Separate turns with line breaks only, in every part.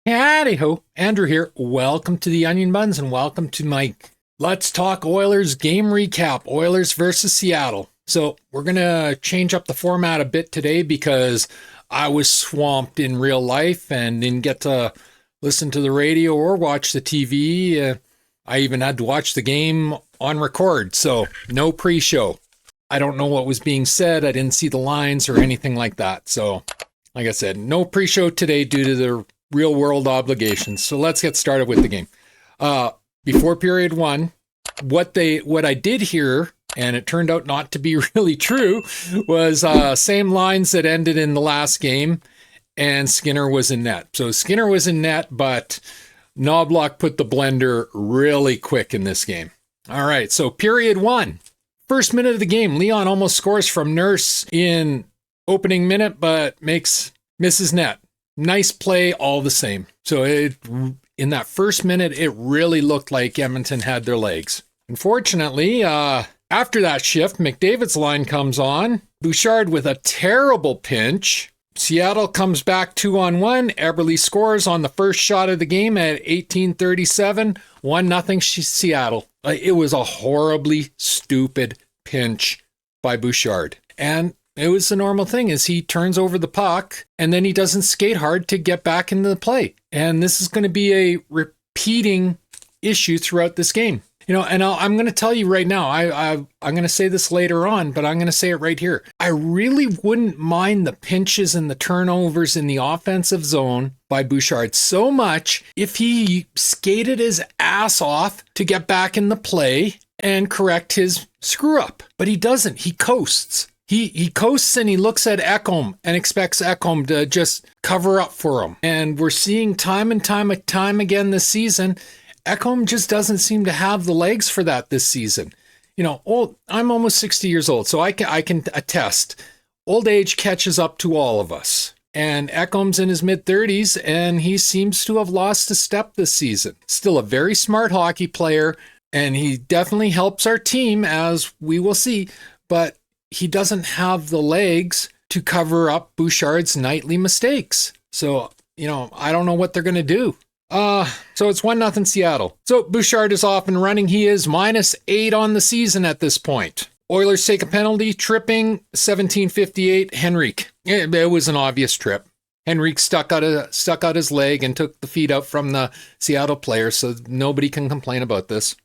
Howdy-ho, Andrew here. Welcome to the Onion Buns and welcome to my Let's Talk Oilers game recap, Oilers versus Seattle. So we're going to change up the format a bit today because I was swamped in real life and didn't get to listen to the radio or watch the TV. I even had to watch the game on record, so no pre-show. I don't know what was being said. I didn't see the lines or anything like that. So, like I said, no pre-show today due to the real world obligations. So let's get started with the game. Before period one, what I did hear, and it turned out not to be really true, was same lines that ended in the last game, and Skinner was in net. So Skinner was in net, but Knobloch put the blender really quick in this game. All right, so period one. First minute of the game, Leon almost scores from Nurse in opening minute, but misses net. Nice play all the same. So in that first minute, it really looked like Edmonton had their legs. Unfortunately, after that shift, McDavid's line comes on. Bouchard with a terrible pinch. Seattle comes back 2-on-1. Eberle scores on the first shot of the game at 18:37. 1-0 Seattle. It was a horribly stupid pinch by Bouchard. And it was the normal thing is he turns over the puck and then he doesn't skate hard to get back into the play. And this is going to be a repeating issue throughout this game. You know, and I'm going to tell you right now, I'm going to say this later on, but I'm going to say it right here. I really wouldn't mind the pinches and the turnovers in the offensive zone by Bouchard so much if he skated his ass off to get back in the play and correct his screw up. But he doesn't. He coasts. He coasts and he looks at Ekholm and expects Ekholm to just cover up for him. And we're seeing time and time again this season, Ekholm just doesn't seem to have the legs for that this season. You know, I'm almost 60 years old, so I can attest. Old age catches up to all of us. And Ekholm's in his mid-30s, and he seems to have lost a step this season. Still a very smart hockey player, and he definitely helps our team, as we will see, but he doesn't have the legs to cover up Bouchard's nightly mistakes. So, you know, I don't know what they're going to do. So it's 1-0 Seattle. So Bouchard is off and running. He is -8 on the season at this point. Oilers take a penalty, tripping, 17:58, Henrique. It was an obvious trip. Henrique stuck out his leg and took the feet out from the Seattle player, so nobody can complain about this.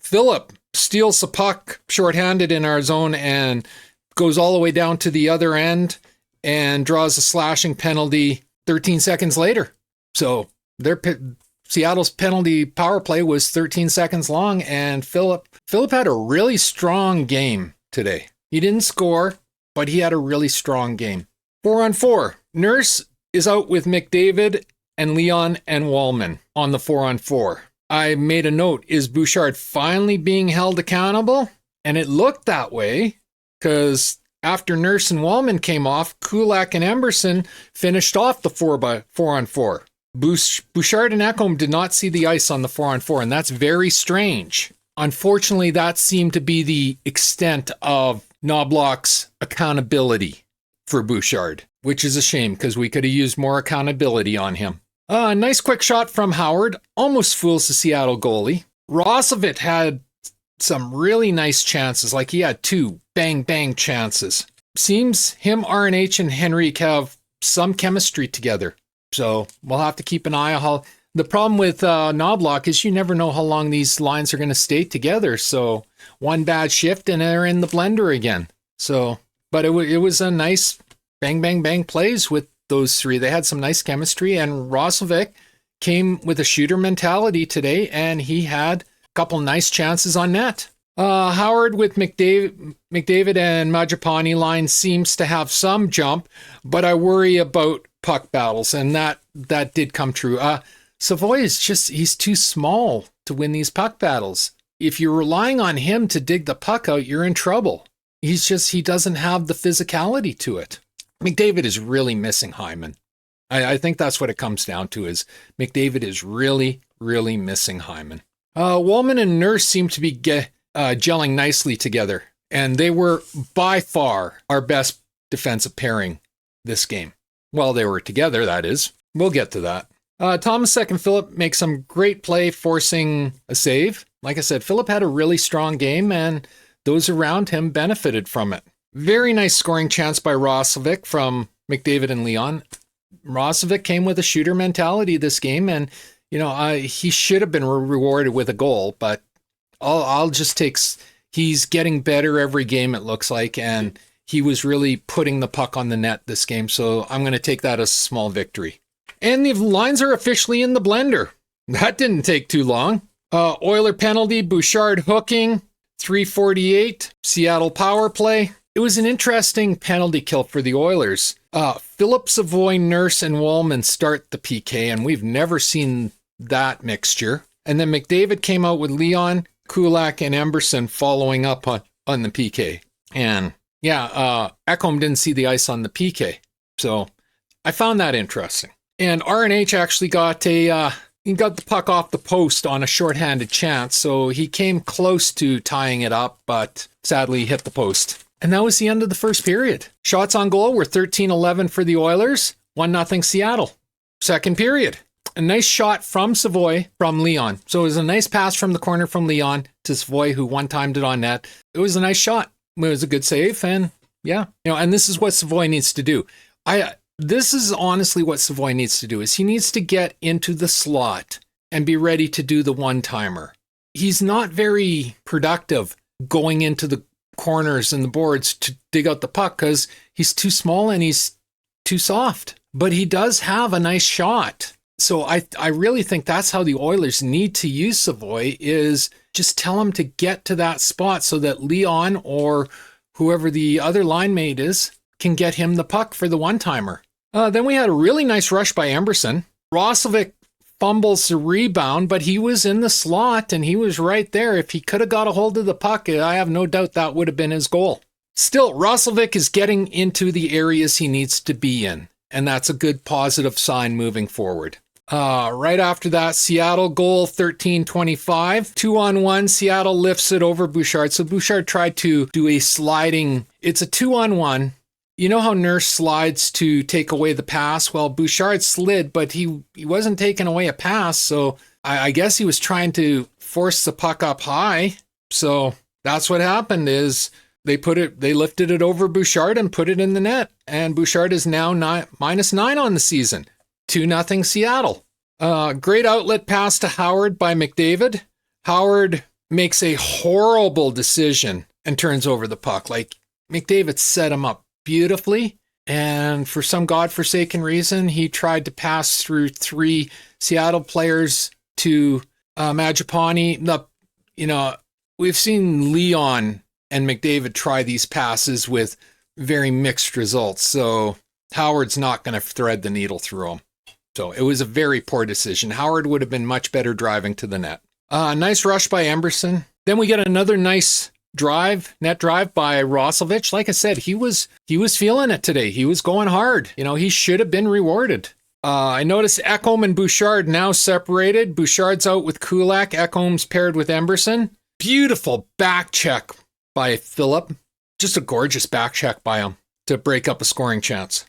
Philip steals the puck shorthanded in our zone and goes all the way down to the other end and draws a slashing penalty 13 seconds later. So Seattle's penalty power play was 13 seconds long, and Philip had a really strong game today. He didn't score, but he had a really strong game. 4-on-4. Nurse is out with McDavid and Leon and Wallman on the 4-on-4. I made a note, is Bouchard finally being held accountable? And it looked that way because after Nurse and Wallman came off, Kulak and Emberson finished off the 4-on-4. Bouchard and Ekholm did not see the ice on the 4-on-4, and that's very strange. Unfortunately, that seemed to be the extent of Knobloch's accountability for Bouchard, which is a shame because we could have used more accountability on him. Nice quick shot from Howard. Almost fools the Seattle goalie. Rosovic had some really nice chances. Like he had 2 bang chances. Seems him, RNH, and Henrique have some chemistry together. So we'll have to keep an eye on how. The problem with Knobloch is you never know how long these lines are going to stay together. So one bad shift and they're in the blender again. So, but it was a nice bang plays with those three. They had some nice chemistry, and Rosovic came with a shooter mentality today, and he had a couple nice chances on net. Howard with McDavid and Majapani line seems to have some jump, but I worry about puck battles, and that did come true. Savoy is he's too small to win these puck battles. If you're relying on him to dig the puck out, you're in trouble. He doesn't have the physicality to it. McDavid is really missing Hyman. I think that's what it comes down to is McDavid is really missing Hyman. Wallman and Nurse seem to be gelling nicely together, and they were by far our best defensive pairing this game. Well, they were together, that is. We'll get to that. Tomasek and Phillip make some great play, forcing a save. Like I said, Phillip had a really strong game, and those around him benefited from it. Very nice scoring chance by Roslovic from McDavid and Leon. Roslovic came with a shooter mentality this game, and he should have been rewarded with a goal, but I'll just take. He's getting better every game, it looks like, and he was really putting the puck on the net this game, so I'm going to take that as a small victory. And the lines are officially in the blender. That didn't take too long. Oiler penalty, Bouchard hooking, 3:48, Seattle power play. It was an interesting penalty kill for the Oilers. Phillip, Savoy, Nurse, and Wallman start the PK, and we've never seen that mixture. And then McDavid came out with Leon, Kulak, and Emberson following up on the PK. And Ekholm didn't see the ice on the PK. So I found that interesting. And RNH actually got he got the puck off the post on a shorthanded chance, so he came close to tying it up, but sadly hit the post. And that was the end of the first period. Shots on goal were 13-11 for the Oilers, 1-0 Seattle. Second period. A nice shot from Savoy from Leon. So it was a nice pass from the corner from Leon to Savoy, who one-timed it on net. It was a nice shot. It was a good save, and and this is what Savoy needs to do. This is honestly what Savoy needs to do, is he needs to get into the slot and be ready to do the one-timer. He's not very productive going into the corners and the boards to dig out the puck because he's too small and he's too soft. But he does have a nice shot. So I really think that's how the Oilers need to use Savoy, is just tell him to get to that spot so that Leon or whoever the other line mate is can get him the puck for the one-timer. Then we had a really nice rush by Emberson. Roslovic fumbles the rebound, but he was in the slot and he was right there. If he could have got a hold of the puck, I have no doubt that would have been his goal. Still, Roslovic is getting into the areas he needs to be in, and that's a good positive sign moving forward. Right after that, Seattle goal 13-25. 2-on-1, Seattle lifts it over Bouchard. So Bouchard tried to do a sliding. It's a 2-on-1. You know how Nurse slides to take away the pass? Well, Bouchard slid, but he wasn't taking away a pass. So I guess he was trying to force the puck up high. So that's what happened, is they lifted it over Bouchard and put it in the net. And Bouchard is now -9 on the season. 2-0 Seattle. Great outlet pass to Howard by McDavid. Howard makes a horrible decision and turns over the puck. Like, McDavid set him up beautifully, and for some godforsaken reason, he tried to pass through 3 Seattle players to Majapani. We've seen Leon and McDavid try these passes with very mixed results, so Howard's not going to thread the needle through them. So it was a very poor decision. Howard would have been much better driving to the net. Nice rush by Emberson. Then we get another nice net drive by Roslovic. Like I said, he was feeling it today. He was going hard. He should have been rewarded. I noticed Ekholm and Bouchard now separated. Bouchard's out with Kulak. Ekholm's paired with Emberson. Beautiful back check by Phillip. Just a gorgeous back check by him to break up a scoring chance.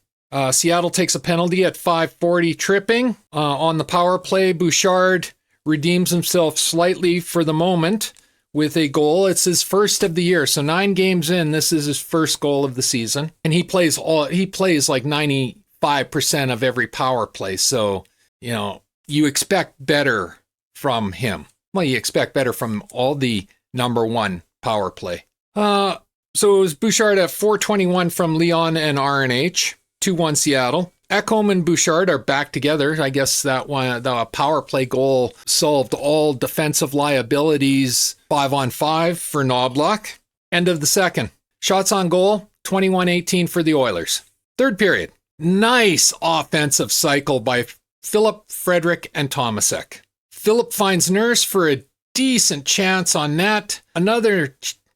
Seattle takes a penalty at 5:40 tripping. On the power play, Bouchard redeems himself slightly for the moment with a goal. It's his first of the year. So 9 games in, this is his first goal of the season. And he plays like 95% of every power play. So, you expect better from him. Well, you expect better from all the number 1 power play. So it was Bouchard at 4:21 from Leon and RNH. 2-1 Seattle. Ekholm and Bouchard are back together. I guess that one, the power play goal solved all defensive liabilities 5-on-5 for Knobloch. End of the second. Shots on goal, 21-18 for the Oilers. Third period. Nice offensive cycle by Phillip, Frederick, and Tomasek. Phillip finds Nurse for a decent chance on net. Another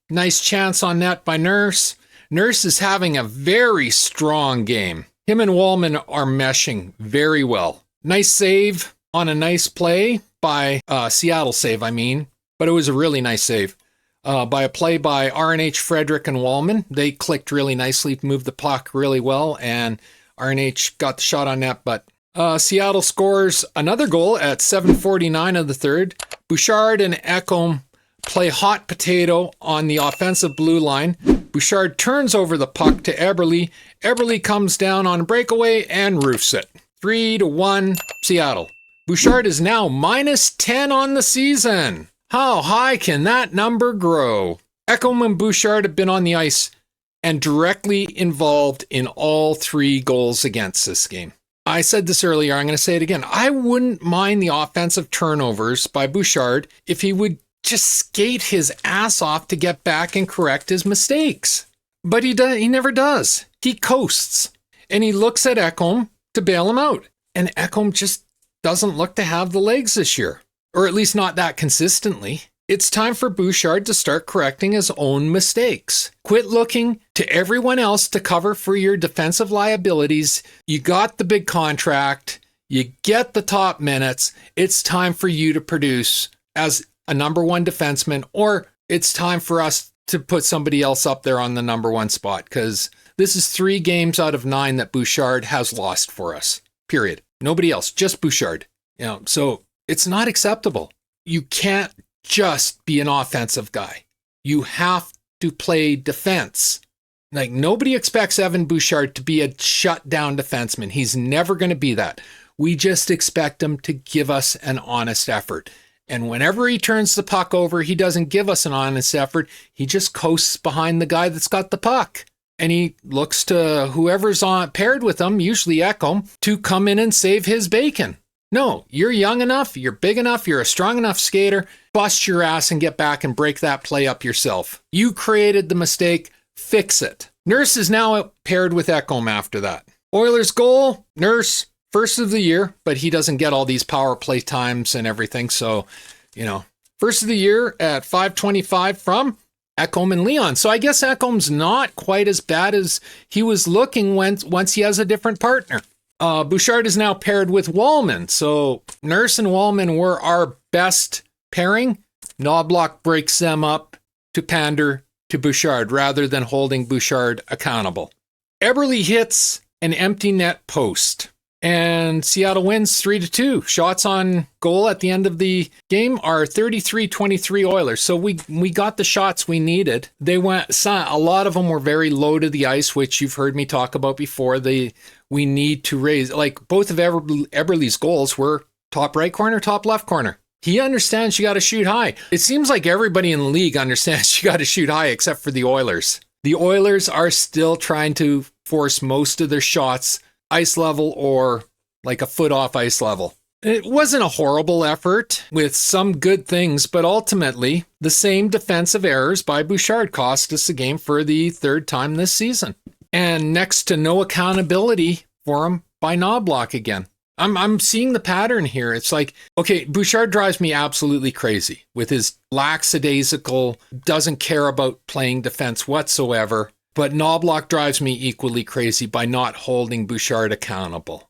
nice chance on net by Nurse. Nurse is having a very strong game. Him and Wallman are meshing very well. Nice save on a nice play by Seattle save, but it was a really nice save by a play by RNH, Frederick, and Wallman. They clicked really nicely, moved the puck really well, and RNH got the shot on net, but Seattle scores another goal at 7:49 of the third. Bouchard and Ekholm play hot potato on the offensive blue line. Bouchard turns over the puck to Eberle. Eberle comes down on a breakaway and roofs it. 3-1 Seattle. Bouchard is now -10 on the season. How high can that number grow? Ekholm and Bouchard have been on the ice and directly involved in all 3 goals against this game. I said this earlier, I'm going to say it again. I wouldn't mind the offensive turnovers by Bouchard if he would just skate his ass off to get back and correct his mistakes. But he never does. He coasts. And he looks at Ekholm to bail him out. And Ekholm just doesn't look to have the legs this year. Or at least not that consistently. It's time for Bouchard to start correcting his own mistakes. Quit looking to everyone else to cover for your defensive liabilities. You got the big contract. You get the top minutes. It's time for you to produce as a number 1 defenseman, or it's time for us to put somebody else up there on the number 1 spot, because this is 3 games out of 9 that Bouchard has lost for us. Period. Nobody else, just Bouchard. So it's not acceptable. You can't just be an offensive guy. You have to play defense. Like, nobody expects Evan Bouchard to be a shutdown defenseman. He's never going to be that. We just expect him to give us an honest effort. And whenever he turns the puck over, he doesn't give us an honest effort. He just coasts behind the guy that's got the puck. And he looks to whoever's paired with him, usually Ekholm, to come in and save his bacon. No, you're young enough, you're big enough, you're a strong enough skater. Bust your ass and get back and break that play up yourself. You created the mistake, fix it. Nurse is now paired with Ekholm after that. Oilers goal, Nurse, first of the year, but he doesn't get all these power play times and everything. So, first of the year at 5:25 from Ekholm and Leon. So I guess Ekholm's not quite as bad as he was looking once he has a different partner. Bouchard is now paired with Wallman. So Nurse and Wallman were our best pairing. Knobloch breaks them up to pander to Bouchard rather than holding Bouchard accountable. Eberle hits an empty net post. And Seattle wins 3-2. Shots on goal at the end of the game are 33-23 Oilers. So we got the shots we needed. A lot of them were very low to the ice, which you've heard me talk about before. We need to raise, like both of Eberle's goals were top right corner, top left corner. He understands you got to shoot high. It seems like everybody in the league understands you got to shoot high except for the Oilers. The Oilers are still trying to force most of their shots ice level or like a foot off ice level. It wasn't a horrible effort with some good things, but ultimately the same defensive errors by Bouchard cost us the game for the 3rd time this season. And next to no accountability for him by Knobloch again. I'm seeing the pattern here. It's like, okay, Bouchard drives me absolutely crazy with his lackadaisical, doesn't care about playing defense whatsoever. But Knobloch drives me equally crazy by not holding Bouchard accountable.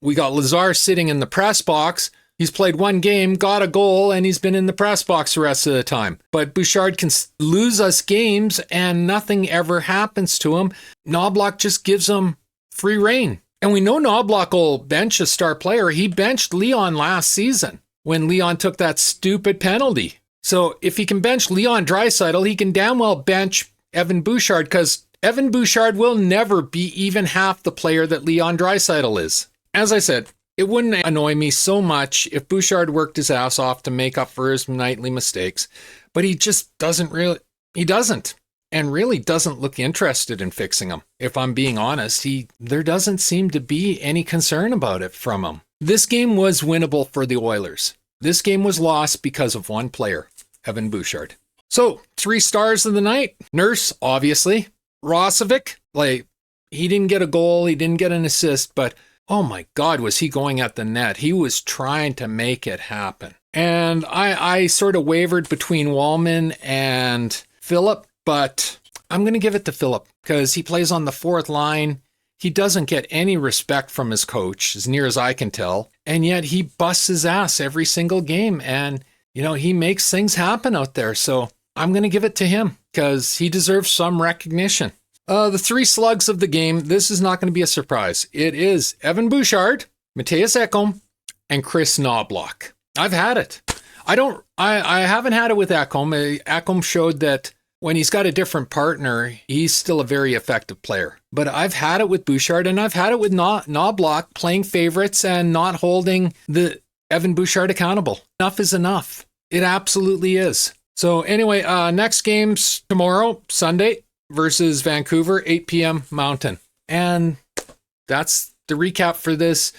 We got Lazar sitting in the press box. He's played 1 game, got a goal, and he's been in the press box the rest of the time. But Bouchard can lose us games, and nothing ever happens to him. Knobloch just gives him free rein. And we know Knobloch will bench a star player. He benched Leon last season when Leon took that stupid penalty. So if he can bench Leon Draisaitl, he can damn well bench Evan Bouchard, because Evan Bouchard will never be even half the player that Leon Draisaitl is. As I said, it wouldn't annoy me so much if Bouchard worked his ass off to make up for his nightly mistakes, but he just doesn't and really doesn't look interested in fixing them. If I'm being honest, there doesn't seem to be any concern about it from him. This game was winnable for the Oilers. This game was lost because of 1 player, Evan Bouchard. So, 3 stars of the night. Nurse, obviously. Rosovic, he didn't get a goal, he didn't get an assist, but oh my God, was he going at the net. He was trying to make it happen. And I sort of wavered between Wallman and Phillip, but I'm going to give it to Phillip because he plays on the 4th line. He doesn't get any respect from his coach, as near as I can tell. And yet he busts his ass every single game. And, he makes things happen out there. So I'm going to give it to him because he deserves some recognition. The 3 slugs of the game, this is not going to be a surprise. It is Evan Bouchard, Matthias Ekholm and Chris Knobloch. I've had it. I haven't had it with Ekholm. Ekholm showed that when he's got a different partner, he's still a very effective player. But I've had it with Bouchard, and I've had it with Knobloch playing favorites and not holding the Evan Bouchard accountable. Enough is enough. It absolutely is. So anyway, next game's tomorrow, Sunday, versus Vancouver, 8 p.m. Mountain. And that's the recap for this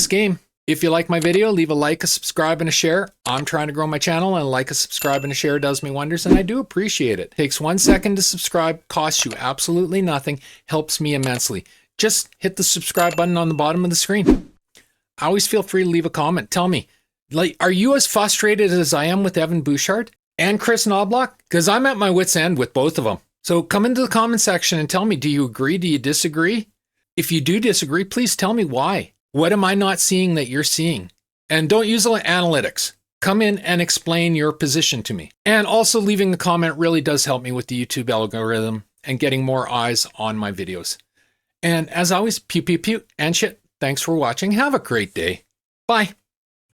game. If you like my video, leave a like, a subscribe, and a share. I'm trying to grow my channel, and a like, a subscribe, and a share does me wonders, and I do appreciate it. Takes 1 second to subscribe, costs you absolutely nothing, helps me immensely. Just hit the subscribe button on the bottom of the screen. Always feel free to leave a comment. Tell me, like, are you as frustrated as I am with Evan Bouchard and Chris Knobloch? Because I'm at my wit's end with both of them. So come into the comment section and tell me, do you agree? Do you disagree? If you do disagree, please tell me why. What am I not seeing that you're seeing? And don't use analytics. Come in and explain your position to me. And also leaving a comment really does help me with the YouTube algorithm and getting more eyes on my videos. And as always, pew, pew, pew, and shit. Thanks for watching. Have a great day. Bye.